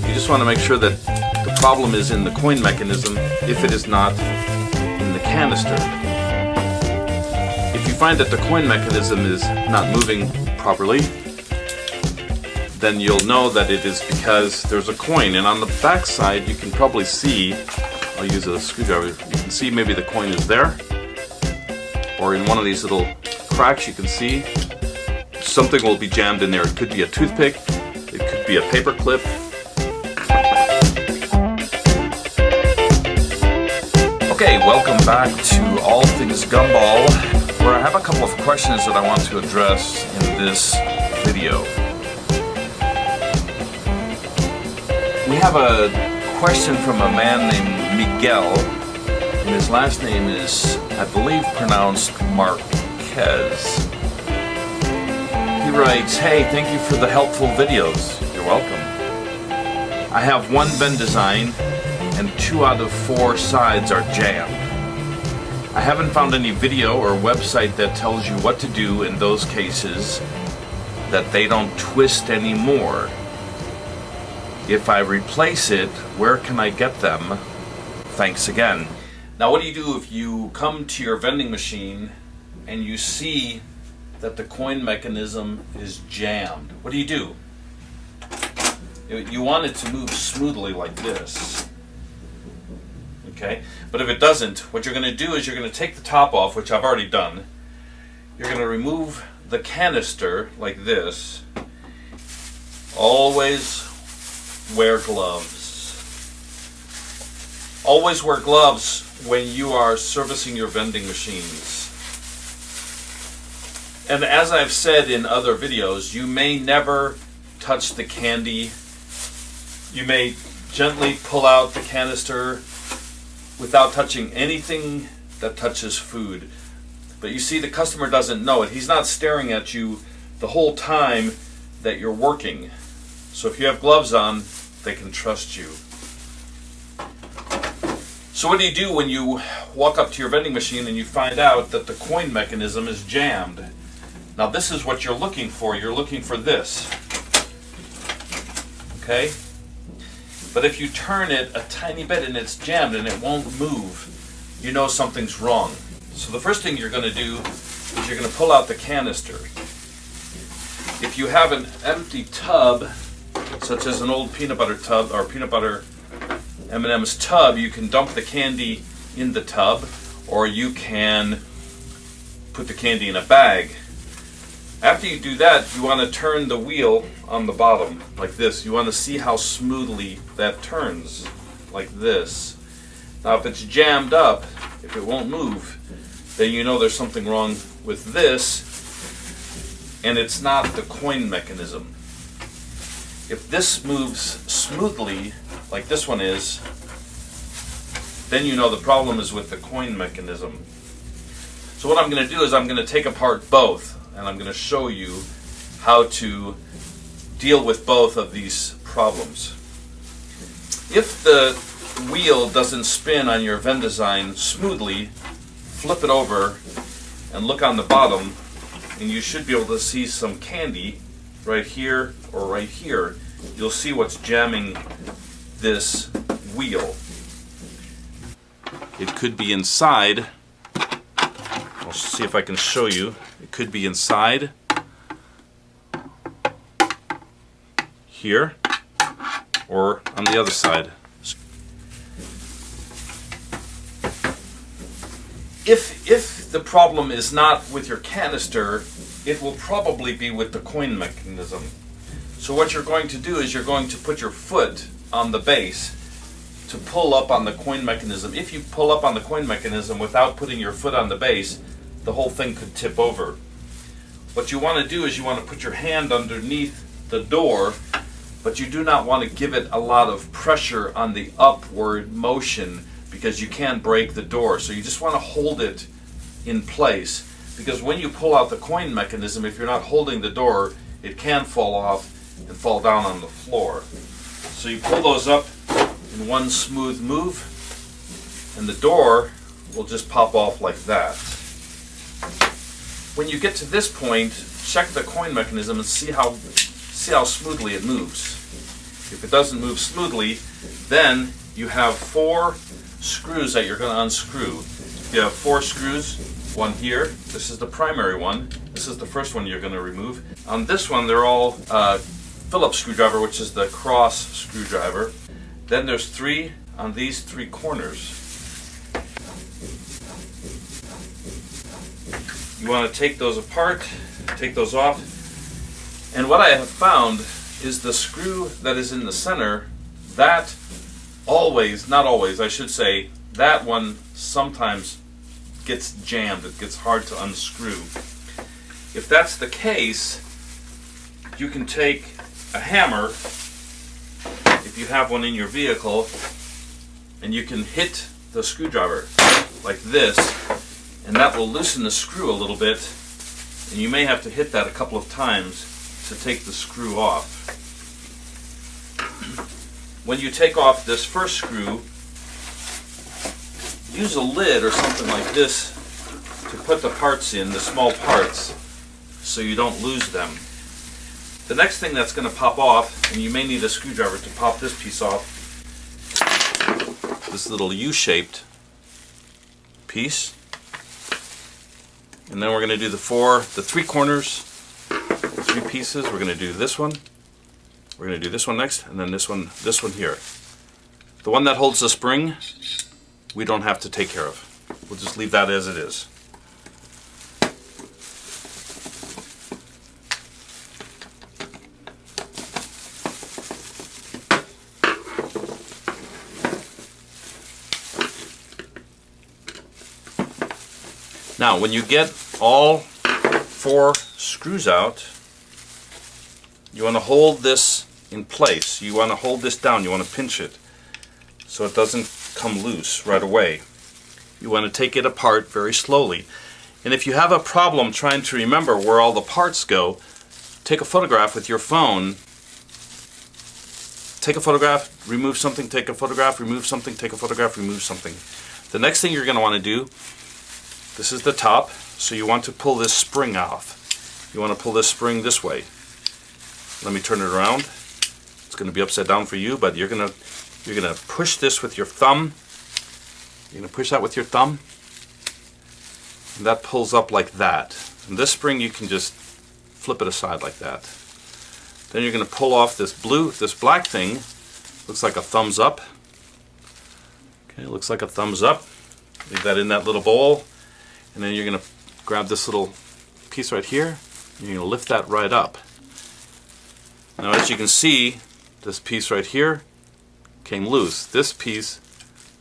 You just want to make sure that the problem is in the coin mechanism if it is not in the canister. If you find that the coin mechanism is not moving properly, then you'll know that it is because there's a coin. And on the back side you can probably see, I'll use a screwdriver, you can see maybe the coin is there, or in one of these little cracks you can see something will be jammed in there. It could be a toothpick, it could be a paper clip. Okay, welcome back to All Things Gumball, where I have a couple of questions that I want to address in this video. We have a question from a man named Miguel, and his last name is, I believe, pronounced Marquez. He writes, "Hey, thank you for the helpful videos." You're welcome. I have one Vendesign and 2 out of 4 sides are jammed. I haven't found any video or website that tells you what to do in those cases that they don't twist anymore. If I replace it, where can I get them? Thanks again. Now, what do you do if you come to your vending machine and you see that the coin mechanism is jammed? What do? You want it to move smoothly like this. Okay? But if it doesn't, what you're going to do is you're going to take the top off, which I've already done. You're going to remove the canister like this. Always wear gloves. Always wear gloves when you are servicing your vending machines. And as I've said in other videos, you may never touch the candy. You may gently pull out the canister without touching anything that touches food. But you see, the customer doesn't know it. He's not staring at you the whole time that you're working. So if you have gloves on, they can trust you. So what do you do when you walk up to your vending machine and you find out that the coin mechanism is jammed? Now this is what you're looking for. You're looking for this. Okay? But if you turn it a tiny bit and it's jammed and it won't move, you know something's wrong. So the first thing you're going to do is you're going to pull out the canister. If you have an empty tub, such as an old peanut butter tub or peanut butter M&M's tub, you can dump the candy in the tub, or you can put the candy in a bag. After you do that, you want to turn the wheel on the bottom like this. You want to see how smoothly that turns, like this. Now if it's jammed up, if it won't move, then you know there's something wrong with this, and it's not the coin mechanism. If this moves smoothly, like this one is, then you know the problem is with the coin mechanism. So what I'm going to do is I'm going to take apart both, and I'm going to show you how to deal with both of these problems. If the wheel doesn't spin on your Vendesign smoothly, flip it over and look on the bottom, and you should be able to see some candy right here or right here. You'll see what's jamming this wheel. It could be inside. I'll see if I can show you. It could be inside here or on the other side. If the problem is not with your canister, it will probably be with the coin mechanism. So what you're going to do is you're going to put your foot on the base to pull up on the coin mechanism. If you pull up on the coin mechanism without putting your foot on the base, the whole thing could tip over. What you want to do is you want to put your hand underneath the door, but you do not want to give it a lot of pressure on the upward motion because you can't break the door. So you just want to hold it in place, because when you pull out the coin mechanism, if you're not holding the door, it can fall off and fall down on the floor. So you pull those up in one smooth move, and the door will just pop off like that. When you get to this point, check the coin mechanism and see how smoothly it moves. If it doesn't move smoothly, then you have 4 screws that you're going to unscrew. You have 4 screws, one here. This is the primary one. This is the first one you're going to remove. On this one, they're all Phillips screwdriver, which is the cross screwdriver. Then there's 3 on these 3 corners. You want to take those apart, take those off. And what I have found is the screw that is in the center, that always, not always, I should say, that one sometimes gets jammed. It gets hard to unscrew. If that's the case, you can take a hammer, if you have one in your vehicle, and you can hit the screwdriver like this, and that will loosen the screw a little bit, and you may have to hit that a couple of times to take the screw off. When you take off this first screw, use a lid or something like this to put the parts in, the small parts, so you don't lose them. The next thing that's going to pop off, and you may need a screwdriver to pop this piece off, this little U-shaped piece. And then we're going to do the 3 corners, 3 pieces. We're going to do this one. We're going to do this one next, and then this one here. The one that holds the spring, we don't have to take care of. We'll just leave that as it is. Now, when you get all 4 screws out, you want to hold this in place. You want to hold this down. You want to pinch it so it doesn't come loose right away. You want to take it apart very slowly. And if you have a problem trying to remember where all the parts go, take a photograph with your phone. Take a photograph, remove something, take a photograph, remove something, take a photograph, remove something. The next thing you're going to want to do, this is the top, so you want to pull this spring off. You want to pull this spring this way. Let me turn it around. It's going to be upside down for you, but you're going to push this with your thumb. You're going to push that with your thumb, and that pulls up like that. And this spring, you can just flip it aside like that. Then you're going to pull off this black thing. Looks like a thumbs up. Okay, looks like a thumbs up. Leave that in that little bowl. And then you're going to grab this little piece right here. You're going to lift that right up. Now, as you can see, this piece right here came loose. This piece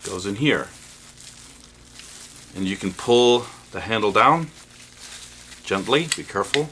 goes in here. And you can pull the handle down gently. Be careful.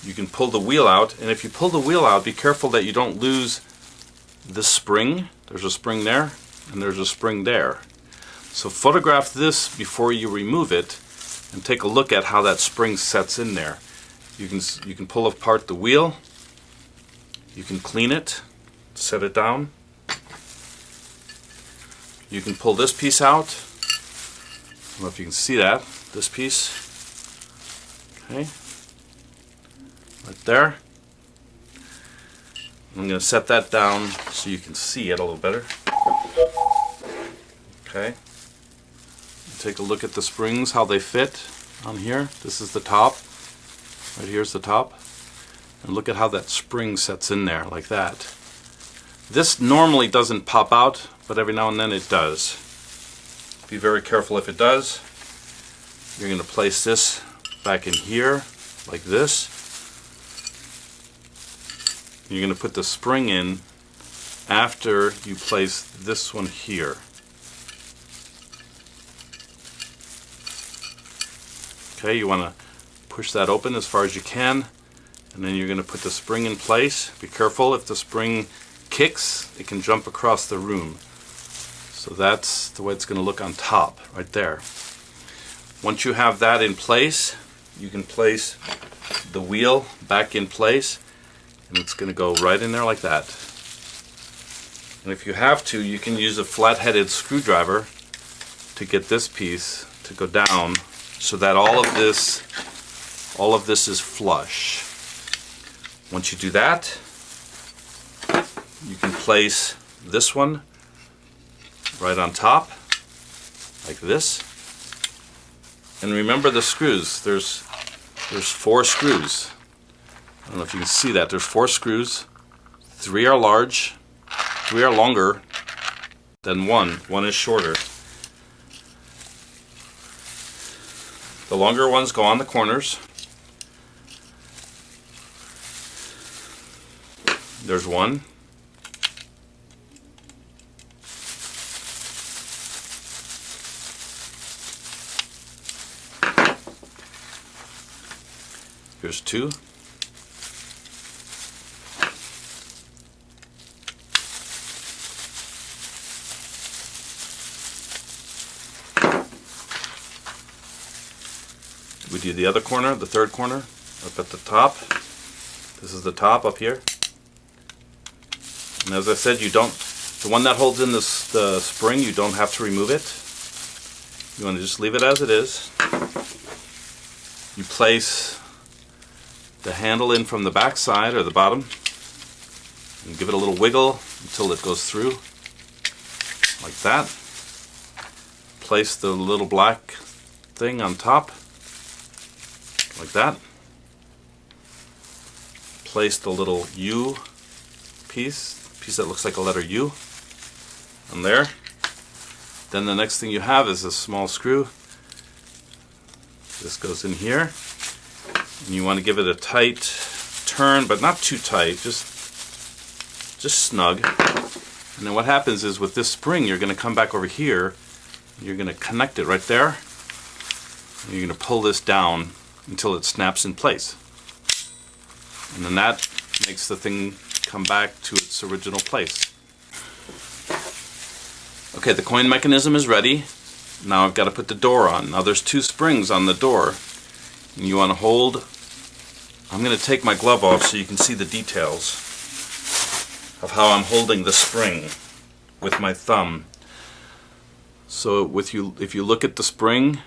You can pull the wheel out. And if you pull the wheel out, be careful that you don't lose this spring. There's a spring there, and there's a spring there. So photograph this before you remove it, and take a look at how that spring sets in there. You can pull apart the wheel. You can clean it, set it down. You can pull this piece out. I don't know if you can see that. This piece. Okay. Right there. I'm going to set that down so you can see it a little better. Okay. Take a look at the springs, how they fit on here. This is the top. Right here's the top. And look at how that spring sets in there, like that. This normally doesn't pop out, but every now and then it does. Be very careful if it does. You're going to place this back in here, like this. You're going to put the spring in after you place this one here. Okay, you want to push that open as far as you can, and then you're going to put the spring in place. Be careful, if the spring kicks, it can jump across the room. So that's the way it's going to look on top, right there. Once you have that in place, you can place the wheel back in place, and it's going to go right in there like that. And if you have to, you can use a flat-headed screwdriver to get this piece to go down, so that all of this is flush. Once you do that, you can place this one right on top, like this. And remember the screws. There's 4 screws. I don't know if you can see that. There's 4 screws. 3 are large, 3 are longer than 1. 1 is shorter. The longer ones go on the corners. There's 1. Here's 2. We do the other corner, the third corner, up at the top. This is the top up here. And as I said, the one that holds in the spring, you don't have to remove it. You want to just leave it as it is. You place the handle in from the back side or the bottom and give it a little wiggle until it goes through, like that. Place the little black thing on top, like that. Place the little U piece that looks like a letter U on there. Then the next thing you have is a small screw. This goes in here, and you want to give it a tight turn, but not too tight, just snug. And then what happens is with this spring, you're going to come back over here, you're going to connect it right there, and you're going to pull this down until it snaps in place. And then that makes the thing come back to its original place. Okay, the coin mechanism is ready. Now I've got to put the door on. Now there's 2 springs on the door. And you want to hold... I'm going to take my glove off so you can see the details of how I'm holding the spring with my thumb. So if you look at the spring,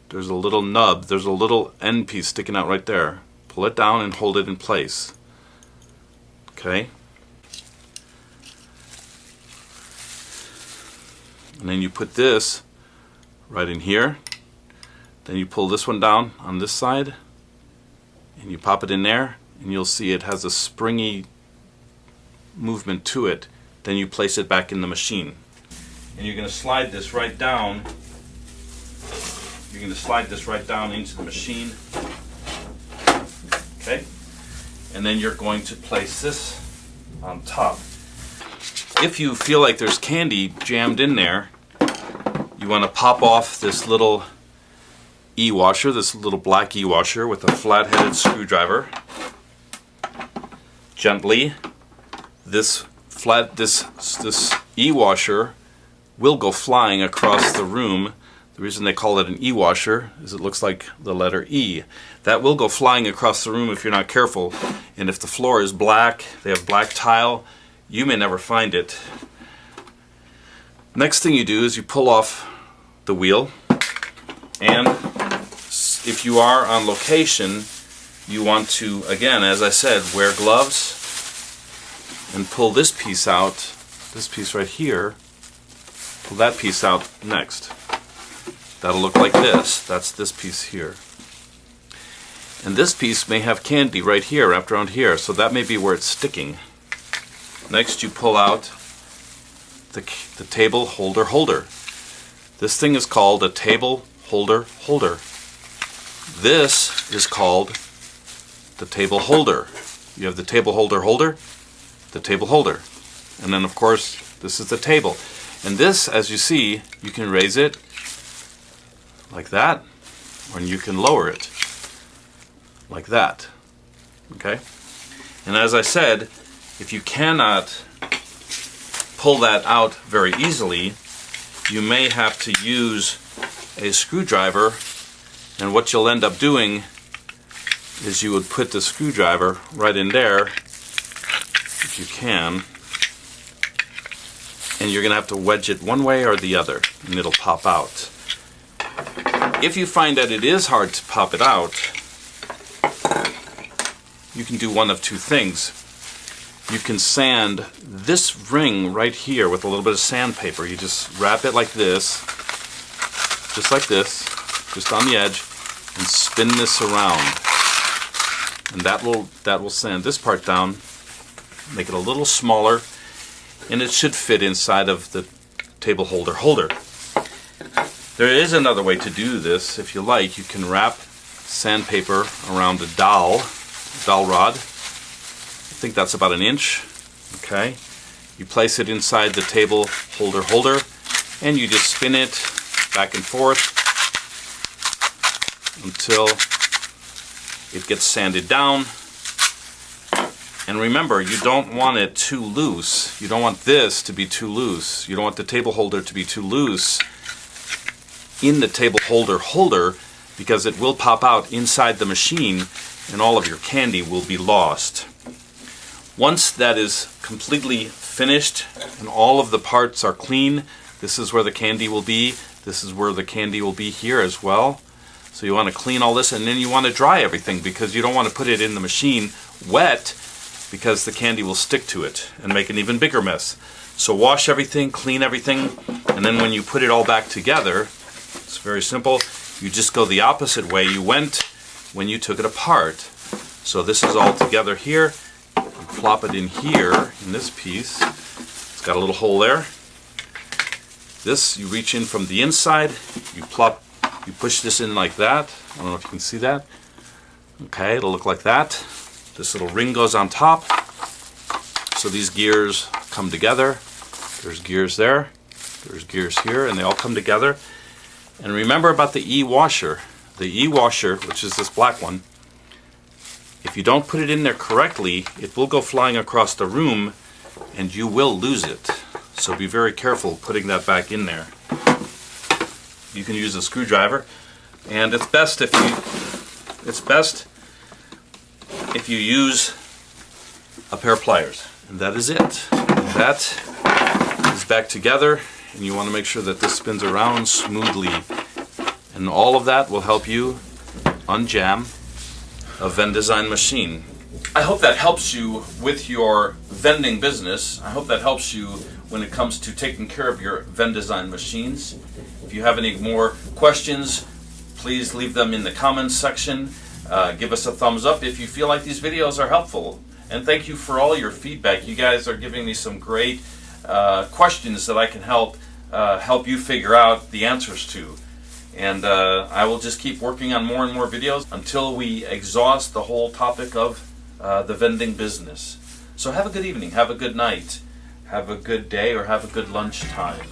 there's a little nub, there's a little end piece sticking out right there. Pull it down and hold it in place. Okay? And then you put this right in here. Then you pull this one down on this side and you pop it in there, and you'll see it has a springy movement to it. Then you place it back in the machine. And you're going to slide this right down. You're going to slide this right down into the machine. Okay? And then you're going to place this on top. If you feel like there's candy jammed in there, you want to pop off this little E-washer, this little black E-washer with a flat-headed screwdriver. Gently. This E-washer will go flying across the room. The reason they call it an E-washer is it looks like the letter E. That will go flying across the room if you're not careful. And if the floor is black, they have black tile, you may never find it. Next thing you do is you pull off the wheel, and if you are on location, you want to, again, as I said, wear gloves and pull this piece out, this piece right here, pull that piece out next. That'll look like this. That's this piece here. And this piece may have candy right here, wrapped around here, so that may be where it's sticking. Next you pull out the table holder. This thing is called a table holder. This is called the table holder. You have the table holder, the table holder. And then of course this is the table. And this, as you see, you can raise it like that, or you can lower it like that. Okay? And as I said, if you cannot pull that out very easily, you may have to use a screwdriver, and what you'll end up doing is you would put the screwdriver right in there, if you can, and you're going to have to wedge it one way or the other, and it'll pop out. If you find that it is hard to pop it out, you can do one of 2 things. you can sand this ring right here with a little bit of sandpaper. You just wrap it like this, just like this, just on the edge, and spin this around. And that will sand this part down, make it a little smaller, and it should fit inside of the table holder. There is another way to do this. If you like, you can wrap sandpaper around a dowel rod. I think that's about 1 inch. Okay. You place it inside the table holder, and you just spin it back and forth until it gets sanded down. And remember, you don't want it too loose. You don't want this to be too loose. You don't want the table holder to be too loose in the table holder, because it will pop out inside the machine and all of your candy will be lost. Once that is completely finished and all of the parts are clean, this is where the candy will be. This is where the candy will be here as well. So you want to clean all this, and then you want to dry everything, because you don't want to put it in the machine wet, because the candy will stick to it and make an even bigger mess. So wash everything, clean everything, and then when you put it all back together, it's very simple. You just go the opposite way you went when you took it apart. So this is all together here. You plop it in here in this piece. It's got a little hole there. This, you reach in from the inside. You push this in like that. I don't know if you can see that. Okay, it'll look like that. This little ring goes on top. So these gears come together. There's gears there. There's gears here, and they all come together. And remember about the E-washer. The E-washer, which is this black one, if you don't put it in there correctly, it will go flying across the room and you will lose it. So be very careful putting that back in there. You can use a screwdriver, and it's best if you use a pair of pliers. And that is it. That is back together. And you want to make sure that this spins around smoothly, and all of that will help you unjam a Vendesign machine. I hope that helps you with your vending business. I hope that helps you when it comes to taking care of your Vendesign machines. If you have any more questions, please leave them in the comments section. Give us a thumbs up if you feel like these videos are helpful. And thank you for all your feedback. You guys are giving me some great questions that I can help you figure out the answers to. And I will just keep working on more and more videos until we exhaust the whole topic of the vending business. So have a good evening, have a good night, have a good day, or have a good lunchtime.